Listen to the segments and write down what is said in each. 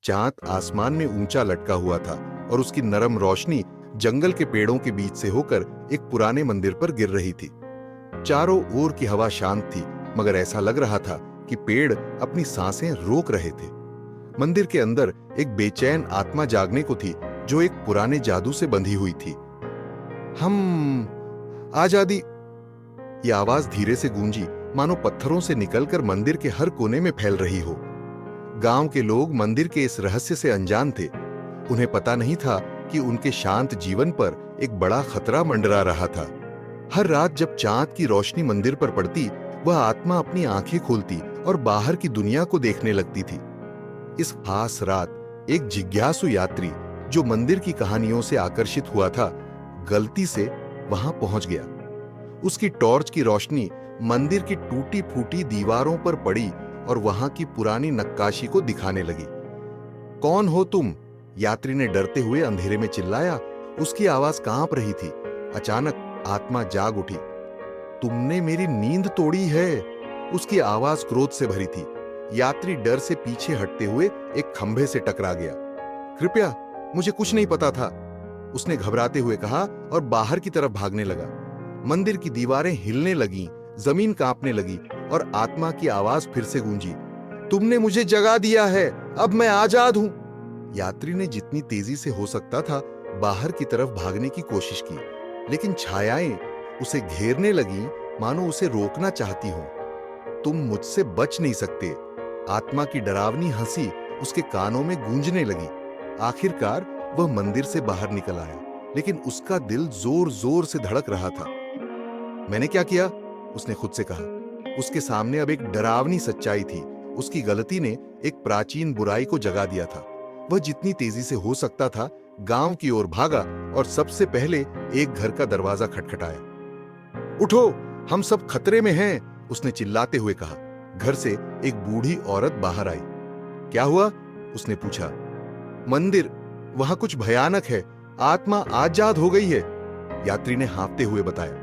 चांद आसमान में ऊंचा लटका हुआ था और उसकी नरम रोशनी जंगल के पेड़ों के बीच से होकर एक पुराने मंदिर पर गिर रही थी। चारों ओर की हवा शांत थी, मगर ऐसा लग रहा था कि पेड़ अपनी सांसें रोक रहे थे। मंदिर के अंदर एक बेचैन आत्मा जागने को थी, जो एक पुराने जादू से बंधी हुई थी। हम आजादी, ये आवाज धीरे से गूंजी, मानो पत्थरों से निकलकर मंदिर के हर कोने में फैल रही हो। गांव के लोग मंदिर के इस रहस्य से अनजान थे। उन्हें पता नहीं था कि उनके शांत जीवन पर एक बड़ा खतरा मंडरा रहा था। हर रात जब चांद की रोशनी मंदिर पर पड़ती, वह आत्मा अपनी आंखें खोलती और बाहर की दुनिया को देखने लगती थी। इस खास रात एक जिज्ञासु यात्री, जो मंदिर की कहानियों से आकर्षित हुआ था, गलती से वहां पहुंच गया। उसकी टॉर्च की रोशनी मंदिर की टूटी फूटी दीवारों पर पड़ी और वहां की पुरानी नक्काशी को दिखाने लगी। कौन हो तुम? यात्री ने डरते हुए अंधेरे में चिल्लाया। उसकी आवाज कांप रही थी। अचानक आत्मा जाग उठी। तुमने मेरी नींद तोड़ी है। उसकी आवाज क्रोध से भरी थी। यात्री डर से पीछे हटते हुए एक खंभे से टकरा गया। कृपया, मुझे कुछ नहीं पता था, उसने घबराते हुए कहा और बाहर की तरफ भागने लगा। मंदिर की दीवारें हिलने लगीं, जमीन कांपने लगी और आत्मा की आवाज फिर से गूंजी। तुमने मुझे जगा दिया है, अब मैं आजाद हूं। यात्री ने जितनी तेजी से हो सकता था बाहर की तरफ भागने की कोशिश की, लेकिन छायाएं उसे घेरने लगीं, मानो उसे रोकना चाहती हो। तुम मुझसे बच नहीं सकते। आत्मा की डरावनी हंसी उसके कानों में गूंजने लगी। आखिरकार वह मंदिर से बाहर निकल आया, लेकिन उसका दिल जोर जोर से धड़क रहा था। मैंने क्या किया? उसने खुद से कहा। उसके सामने अब एक डरावनी सच्चाई थी। उसकी गलती ने एक प्राचीन बुराई को जगा दिया था। वह जितनी तेजी से हो सकता था गांव की ओर भागा और सबसे पहले एक घर का दरवाजा खटखटाया। उठो, हम सब खतरे में हैं, उसने चिल्लाते हुए कहा। घर से एक बूढ़ी औरत बाहर आई। क्या हुआ? उसने पूछा। मंदिर, वहां कुछ भयानक है। आत्मा आजाद हो गई है, यात्री ने हाँफते हुए बताया।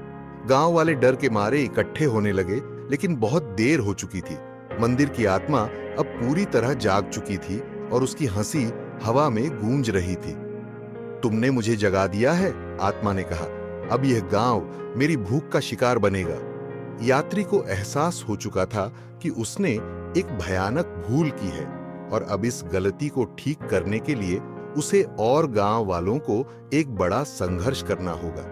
गांव वाले डर के मारे इकट्ठे होने लगे, लेकिन बहुत देर हो चुकी थी। मंदिर की आत्मा अब पूरी तरह जाग चुकी थी और उसकी हंसी हवा में गूंज रही थी। तुमने मुझे जगा दिया है, आत्मा ने कहा। अब यह गांव मेरी भूख का शिकार बनेगा। यात्री को एहसास हो चुका था कि उसने एक भयानक भूल की है और अब इस गलती को ठीक करने के लिए उसे और गांव वालों को एक बड़ा संघर्ष करना होगा।